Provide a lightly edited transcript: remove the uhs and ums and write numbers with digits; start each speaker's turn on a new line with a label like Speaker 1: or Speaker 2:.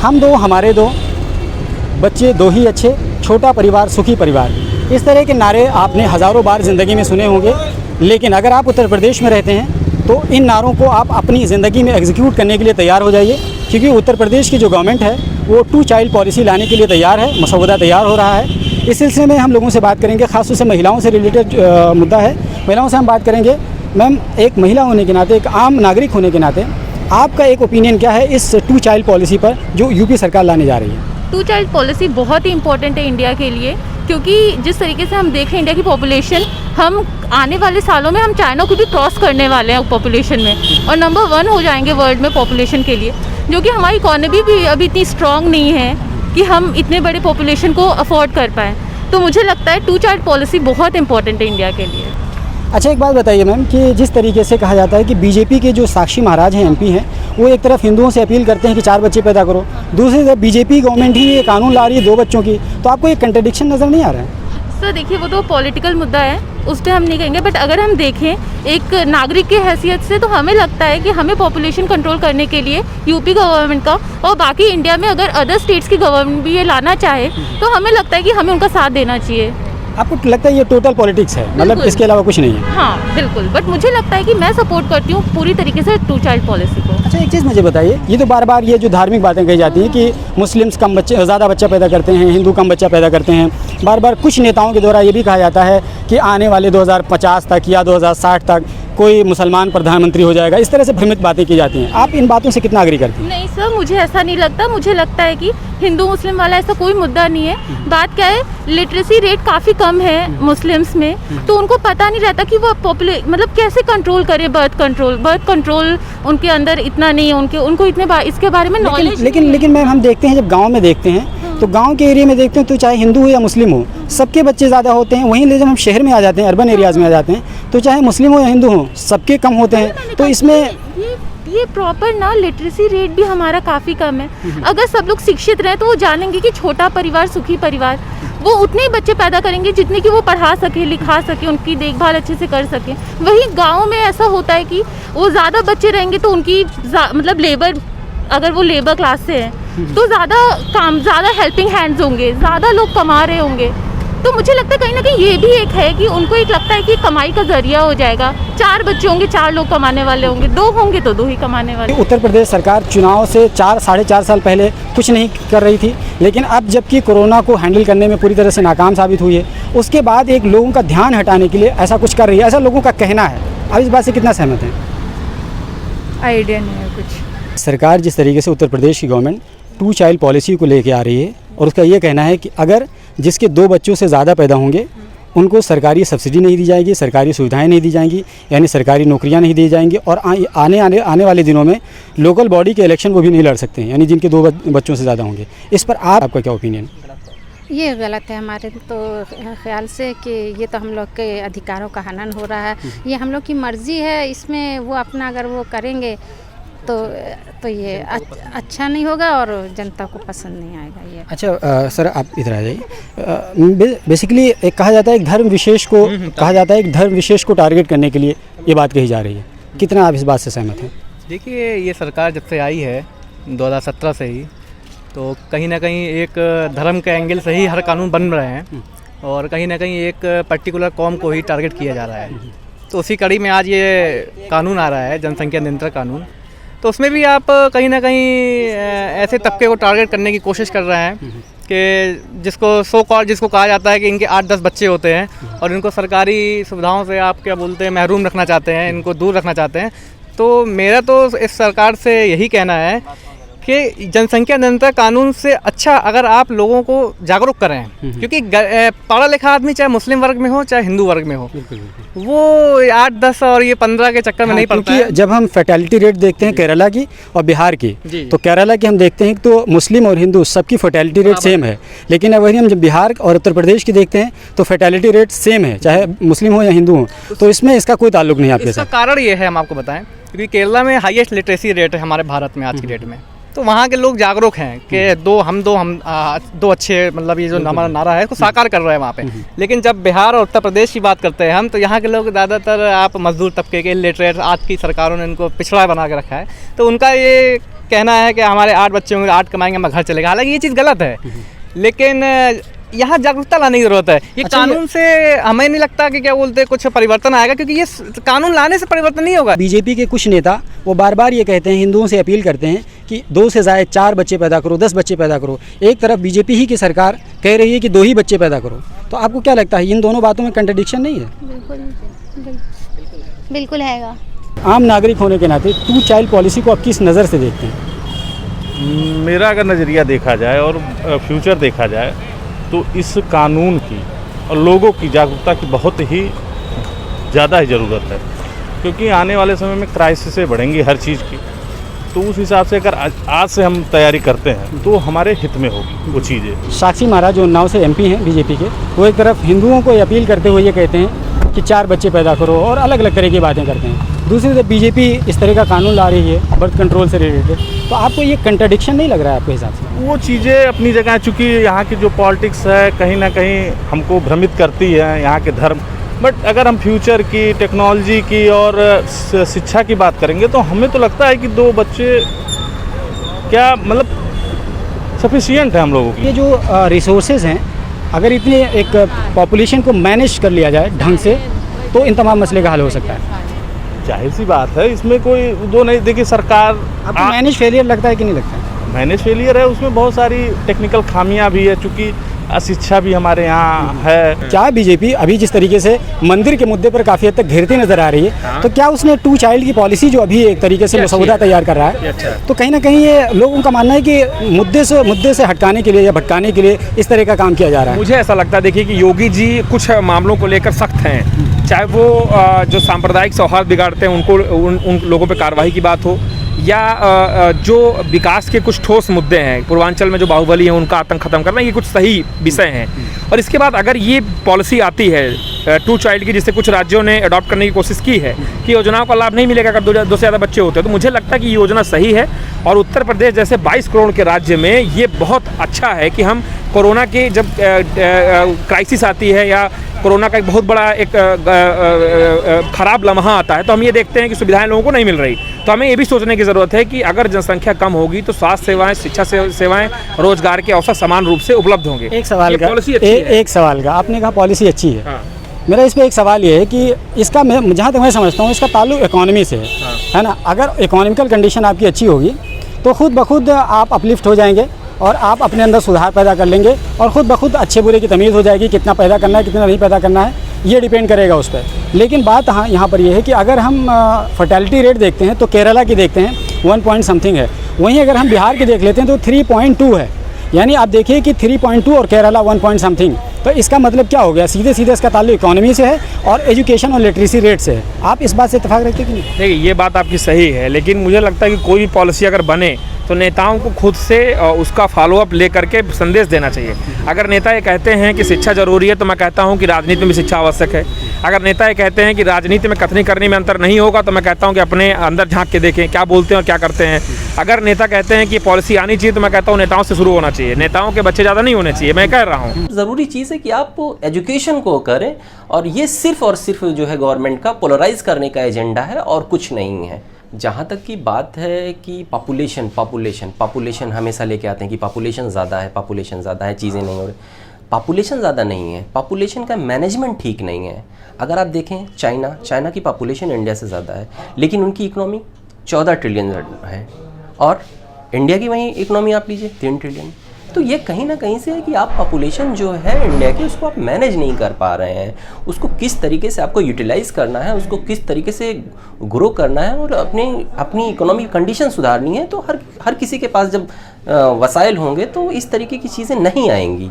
Speaker 1: हम दो हमारे दो, बच्चे दो ही अच्छे, छोटा परिवार सुखी परिवार, इस तरह के नारे आपने हज़ारों बार ज़िंदगी में सुने होंगे। लेकिन अगर आप उत्तर प्रदेश में रहते हैं तो इन नारों को आप अपनी ज़िंदगी में एग्जीक्यूट करने के लिए तैयार हो जाइए, क्योंकि उत्तर प्रदेश की जो गवर्नमेंट है वो 2 चाइल्ड पॉलिसी लाने के लिए तैयार है, मसौदा तैयार हो रहा है। इस सिलसिले में हम लोगों से बात करेंगे, ख़ासतौर से महिलाओं से रिलेटेड मुद्दा है। महिलाओं से हम बात करेंगे। मैम, एक महिला होने के नाते, एक आम नागरिक होने के नाते आपका एक ओपिनियन क्या है इस 2 चाइल्ड पॉलिसी पर जो यूपी सरकार लाने जा रही है?
Speaker 2: 2 चाइल्ड पॉलिसी बहुत ही इंपॉर्टेंट है इंडिया के लिए, क्योंकि जिस तरीके से हम देख रहे हैं इंडिया की पॉपुलेशन, हम आने वाले सालों में हम चाइना को भी क्रॉस करने वाले हैं पॉपुलेशन में, और नंबर 1 हो जाएंगे वर्ल्ड में पॉपुलेशन के लिए, जो कि हमारी इकोनॉमी भी अभी इतनी स्ट्रॉन्ग नहीं है कि हम इतने बड़े पॉपुलेशन को अफोर्ड कर पाएँ। तो मुझे लगता है 2 चाइल्ड पॉलिसी बहुत इंपॉर्टेंट है इंडिया के लिए।
Speaker 1: अच्छा, एक बात बताइए मैम कि जिस तरीके से कहा जाता है कि बीजेपी के जो साक्षी महाराज हैं, एमपी हैं, वो एक तरफ हिंदुओं से अपील करते हैं कि 4 बच्चे पैदा करो, दूसरी तरफ बीजेपी गवर्नमेंट ही ये कानून ला रही है 2 बच्चों की, तो आपको एक कंट्रडिक्शन नज़र नहीं आ रहा है?
Speaker 2: सर देखिए, वो तो पॉलिटिकल मुद्दा है, उस पर हम नहीं कहेंगे, बट अगर हम देखें एक नागरिक की हैसियत से, तो हमें लगता है कि हमें पॉपुलेशन कंट्रोल करने के लिए यूपी गवर्नमेंट का और बाकी इंडिया में अगर अदर स्टेट्स की गवर्नमेंट भी ये लाना चाहे, तो हमें लगता है कि हमें उनका साथ देना चाहिए।
Speaker 1: आपको लगता है ये टोटल पॉलिटिक्स है, मतलब इसके अलावा कुछ नहीं है?
Speaker 2: हाँ बिल्कुल, बट मुझे लगता है कि मैं सपोर्ट करती हूँ पूरी तरीके से 2 चाइल्ड पॉलिसी को।
Speaker 1: अच्छा, एक चीज़ मुझे बताइए, ये तो बार बार ये जो धार्मिक बातें कही जाती हैं कि मुस्लिम्स कम बच्चे ज़्यादा बच्चा पैदा करते हैं, हिंदू कम बच्चा पैदा करते हैं, बार बार कुछ नेताओं के द्वारा ये भी कहा जाता है कि आने वाले 2050 तक या 2060 तक कोई मुसलमान प्रधानमंत्री हो जाएगा, इस तरह से भ्रमित बातें की जाती हैं। आप इन बातों से कितना एग्री करती हैं?
Speaker 2: नहीं सर, मुझे ऐसा नहीं लगता। मुझे लगता है कि हिंदू मुस्लिम वाला ऐसा कोई मुद्दा नहीं है। बात क्या है, लिटरेसी रेट काफ़ी कम है मुस्लिम्स में, तो उनको पता नहीं रहता कि वो मतलब कैसे कंट्रोल करें बर्थ कंट्रोल उनके अंदर इतना नहीं है, उनको इतने इसके बारे में नॉलेज।
Speaker 1: लेकिन मैम, हम देखते हैं जब गाँव में देखते हैं तो गांव के एरिया में देखते हैं तो चाहे हिंदू हो या मुस्लिम हो, सबके बच्चे ज़्यादा होते हैं। वहीं ले जब हम शहर में आ जाते हैं, अर्बन एरियाज़ में आ जाते हैं, तो चाहे मुस्लिम हो या हिंदू हो, सबके कम होते हैं। तो इसमें
Speaker 2: ये प्रॉपर ना लिटरेसी रेट भी हमारा काफ़ी कम है। अगर सब लोग शिक्षित रहें तो वो जानेंगे कि छोटा परिवार सुखी परिवार, वो उतने ही बच्चे पैदा करेंगे जितने कि वो पढ़ा सके, लिखा सके, उनकी देखभाल अच्छे से कर सके। वहीं गाँव में ऐसा होता है कि वो ज़्यादा बच्चे रहेंगे तो उनकी मतलब लेबर, अगर वो लेबर क्लास से है तो ज़्यादा हेल्पिंग हैंड्स होंगे, ज़्यादा लोग कमा रहे होंगे। तो मुझे लगता है कहीं ना कहीं ये भी एक है कि उनको एक लगता है कि कमाई का जरिया हो जाएगा। 4 बच्चे होंगे, 4 लोग कमाने वाले होंगे, 2 होंगे तो 2 ही कमाने वाले।
Speaker 1: उत्तर प्रदेश सरकार चुनाव से 4-4.5 साल पहले कुछ नहीं कर रही थी, लेकिन अब जबकि कोरोना को हैंडल करने में पूरी तरह से नाकाम साबित हुई है, उसके बाद एक लोगों का ध्यान हटाने के लिए ऐसा कुछ कर रही है, ऐसा लोगों का कहना है। आप इस बात से कितना सहमत हैं?
Speaker 2: आइडिया नहीं है कुछ।
Speaker 1: सरकार जिस तरीके से उत्तर प्रदेश की गवर्नमेंट 2 चाइल्ड पॉलिसी को लेके आ रही है, और उसका ये कहना है कि अगर जिसके 2 बच्चों से ज़्यादा पैदा होंगे उनको सरकारी सब्सिडी नहीं दी जाएगी, सरकारी सुविधाएं नहीं दी जाएंगी, यानी सरकारी नौकरियां नहीं दी जाएंगी, और आने वाले दिनों में लोकल बॉडी के इलेक्शन वो भी नहीं लड़ सकते हैं, यानी जिनके 2 बच्चों से ज़्यादा होंगे। इस पर आपका क्या ओपिनियन?
Speaker 3: ये गलत है हमारे तो ख्याल से कि ये तो हम लोग के अधिकारों का हनन हो रहा है। ये हम लोग की मर्ज़ी है, इसमें वो अपना अगर वो करेंगे तो ये अच्छा नहीं होगा और जनता को पसंद नहीं आएगा ये।
Speaker 1: अच्छा सर, आप इधर आ जाइए। बेसिकली एक कहा जाता है एक धर्म विशेष को टारगेट करने के लिए ये बात कही जा रही है, कितना आप इस बात से सहमत हैं?
Speaker 4: देखिए, ये सरकार जब से आई है 2017 से ही, तो कहीं ना कहीं एक धर्म के एंगल से ही हर कानून बन रहे हैं, और कहीं ना कहीं एक पर्टिकुलर कौम को ही टारगेट किया जा रहा है। तो उसी कड़ी में आज ये कानून आ रहा है, जनसंख्या नियंत्रण कानून। तो उसमें भी आप कहीं ना कहीं ऐसे तबके को टारगेट करने की कोशिश कर रहे हैं कि जिसको कहा जाता है कि इनके 8-10 बच्चे होते हैं और इनको सरकारी सुविधाओं से आप क्या बोलते हैं महरूम रखना चाहते हैं, इनको दूर रखना चाहते हैं। तो मेरा तो इस सरकार से यही कहना है कि जनसंख्या नियंत्रण कानून से अच्छा अगर आप लोगों को जागरूक करें, क्योंकि पढ़ा लिखा आदमी चाहे मुस्लिम वर्ग में हो चाहे हिंदू वर्ग में हो, वो 8-10 और ये 15 के चक्कर में नहीं पड़ता है।
Speaker 1: जब हम फर्टिलिटी रेट देखते हैं केरला की और बिहार की, तो केरला की हम देखते हैं तो मुस्लिम और हिंदू सबकी फर्टिलिटी रेट सेम है, लेकिन अब वही हम जब बिहार और उत्तर प्रदेश की देखते हैं तो फर्टिलिटी रेट सेम है, चाहे मुस्लिम हो या हिंदू हो। तो इसमें इसका कोई ताल्लुक नहीं आपके साथ?
Speaker 4: इसका कारण ये है, हम आपको बताएं, क्योंकि केरला में हाईएस्ट लिटरेसी रेट है हमारे भारत में आज की डेट में, तो वहाँ के लोग जागरूक हैं कि दो अच्छे, मतलब ये जो हमारा नारा है इसको साकार कर रहे हैं वहाँ पे। लेकिन जब बिहार और उत्तर प्रदेश की बात करते हैं हम, तो यहाँ के लोग ज़्यादातर आप मजदूर तबके के इलिटरेट, आज की सरकारों ने इनको पिछड़ा बना के रखा है। तो उनका ये कहना है कि हमारे 8 बच्चे होंगे, 8 कमाएंगे, हमारा घर चलेगा। हालांकि ये चीज़ गलत है, लेकिन यहाँ जागरूकता लाने की ज़रूरत है। ये कानून से हमें नहीं लगता कि क्या बोलते हैं कुछ परिवर्तन आएगा, क्योंकि ये कानून लाने से परिवर्तन नहीं होगा।
Speaker 1: बीजेपी के कुछ नेता वो बार बार ये कहते हैं, हिंदुओं से अपील करते हैं कि 2 से ज़ायद 4 बच्चे पैदा करो, 10 बच्चे पैदा करो। एक तरफ बीजेपी ही की सरकार कह रही है कि 2 ही बच्चे पैदा करो। तो आपको क्या लगता है, इन दोनों बातों में कंट्रडिक्शन नहीं है?
Speaker 5: बिल्कुल हैगा।
Speaker 1: आम नागरिक होने के नाते 2 चाइल्ड पॉलिसी को आप किस नज़र से देखते हैं?
Speaker 6: मेरा अगर नज़रिया देखा जाए और फ्यूचर देखा जाए तो इस कानून की और लोगों की जागरूकता की बहुत ही ज़्यादा ही ज़रूरत है, क्योंकि आने वाले समय में क्राइसिसें बढ़ेंगी हर चीज़ की। तो उस हिसाब से अगर आज से हम तैयारी करते हैं तो हमारे हित में होगी वो चीज़ें।
Speaker 1: साक्षी महाराज जो उन्नाव से MP हैं बीजेपी के, वो एक तरफ हिंदुओं को अपील करते हुए ये कहते हैं कि 4 बच्चे पैदा करो और अलग अलग तरह की बातें करते हैं। दूसरी तरफ बीजेपी इस तरह का कानून ला रही है बर्थ कंट्रोल से रिलेटेड। तो आपको ये कंट्रडिक्शन नहीं लग रहा है आपके हिसाब से?
Speaker 6: वो चीज़ें अपनी जगह, चूँकि यहाँ की जो पॉलिटिक्स है कहीं ना कहीं हमको भ्रमित करती है, यहाँ के धर्म। बट अगर हम फ्यूचर की, टेक्नोलॉजी की और शिक्षा की बात करेंगे तो हमें तो लगता है कि 2 बच्चे क्या मतलब सफिशिएंट है हम लोगों की।
Speaker 1: ये जो रिसोर्सेज हैं, अगर इतने एक पॉपुलेशन को मैनेज कर लिया जाए ढंग से, तो इन तमाम मसले का हल हो सकता है।
Speaker 6: जाहिर सी बात है, इसमें कोई दो नहीं। देखिए सरकार,
Speaker 1: आपको मैनेज फेलियर लगता है कि नहीं लगता है?
Speaker 6: मैनेज फेलियर है, उसमें बहुत सारी टेक्निकल खामियां भी है, चूँकि अशिक्षा भी हमारे यहाँ है।
Speaker 1: क्या बीजेपी अभी जिस तरीके से मंदिर के मुद्दे पर काफ़ी हद तक घेरती नजर आ रही है, तो क्या उसने 2 चाइल्ड की पॉलिसी जो अभी एक तरीके से मसौदा तैयार कर रहा है, तो कहीं ना कहीं ये लोगों का मानना है कि मुद्दे से हटकाने के लिए या भटकाने के लिए इस तरह का काम किया जा रहा है?
Speaker 7: मुझे ऐसा लगता है, देखिए कि योगी जी कुछ मामलों को लेकर सख्त हैं, चाहे वो जो सांप्रदायिक सौहार्द बिगाड़ते हैं उनको उन लोगों पर कार्रवाई की बात हो, या जो विकास के कुछ ठोस मुद्दे हैं, पूर्वांचल में जो बाहुबली है उनका आतंक खत्म करना, ये कुछ सही विषय हैं। और इसके बाद अगर ये पॉलिसी आती है 2 चाइल्ड की, जिसे कुछ राज्यों ने अडॉप्ट करने की कोशिश की है कि योजनाओं का लाभ नहीं मिलेगा अगर 2 से ज़्यादा बच्चे होते हैं, तो मुझे लगता है कि ये योजना सही है। और उत्तर प्रदेश जैसे 22 करोड़ के राज्य में ये बहुत अच्छा है कि हम कोरोना के जब क्राइसिस आती है या कोरोना का एक बहुत बड़ा एक ख़राब लम्हा आता है, तो हम ये देखते हैं कि सुविधाएं लोगों को नहीं मिल रही। तो हमें ये भी सोचने की ज़रूरत है कि अगर जनसंख्या कम होगी तो स्वास्थ्य सेवाएं, शिक्षा सेवाएं, रोजगार के अवसर समान रूप से उपलब्ध होंगे।
Speaker 1: एक सवाल का, एक सवाल का, आपने कहा पॉलिसी अच्छी है।
Speaker 7: हाँ।
Speaker 1: मेरा इस पर एक सवाल ये है कि इसका मैं जहाँ तक मैं समझता हूँ इसका ताल्लुक इकोनॉमी से है ना। अगर इकोनॉमिकल कंडीशन आपकी अच्छी होगी तो खुद ब खुद आप अपलिफ्ट हो जाएंगे और आप अपने अंदर सुधार पैदा कर लेंगे और ख़ुद ब खुद अच्छे बुरे की तमीज़ हो जाएगी, कितना पैदा करना है कितना नहीं पैदा करना है, ये डिपेंड करेगा उस पर। लेकिन बात यहाँ पर यह है कि अगर हम फर्टेलिटी रेट देखते हैं तो केरला की देखते हैं 1 पॉइंट समथिंग है, वहीं अगर हम बिहार की देख लेते हैं तो 3.2 है। यानी आप देखिए कि 3.2 और केरला 1 पॉइंट समथिंग। तो इसका मतलब क्या हो गया, सीधे सीधे इसका ताल्लुक इकोनॉमी से है और एजुकेशन और लिटरेसी रेट से है। आप इस बात से इत्तेफाक रखते हैं कि नहीं?
Speaker 7: देखिए ये बात आपकी सही है, लेकिन मुझे लगता है कि कोई भी पॉलिसी अगर बने तो नेताओं को खुद से उसका फॉलोअप ले करके संदेश देना चाहिए। अगर नेता ये कहते हैं कि शिक्षा जरूरी है, तो मैं कहता हूं कि राजनीति में भी शिक्षा आवश्यक है। अगर नेता ये कहते हैं कि राजनीति में कथनी करने में अंतर नहीं होगा, तो मैं कहता हूं कि अपने अंदर झांक के देखें क्या बोलते हैं और क्या करते हैं। अगर नेता कहते हैं कि पॉलिसी आनी चाहिए, तो मैं कहता हूँ नेताओं से शुरू होना चाहिए, नेताओं के बच्चे ज़्यादा नहीं होने चाहिए। मैं कह रहा हूँ
Speaker 8: ज़रूरी चीज़ है कि आप एजुकेशन को करें, और ये सिर्फ और सिर्फ जो है गवर्नमेंट का पोलराइज करने का एजेंडा है और कुछ नहीं है। जहाँ तक की बात है कि पॉपुलेशन हमेशा लेके आते हैं कि पॉपुलेशन ज़्यादा है, चीज़ें नहीं हो रही। पॉपुलेशन ज़्यादा नहीं है, पॉपुलेशन का मैनेजमेंट ठीक नहीं है। अगर आप देखें चाइना की पॉपुलेशन इंडिया से ज़्यादा है, लेकिन उनकी इकोनॉमी 14 ट्रिलियन है, और इंडिया की वहीं इकोनॉमी आप लीजिए 3 ट्रिलियन। तो ये कहीं ना कहीं से है कि आप पॉपुलेशन जो है इंडिया की, उसको आप मैनेज नहीं कर पा रहे हैं। उसको किस तरीके से आपको यूटिलाइज़ करना है, उसको किस तरीके से ग्रो करना है और अपनी इकोनॉमिक कंडीशन सुधारनी है। तो हर किसी के पास जब वसाइल होंगे तो इस तरीके की चीज़ें नहीं आएंगी।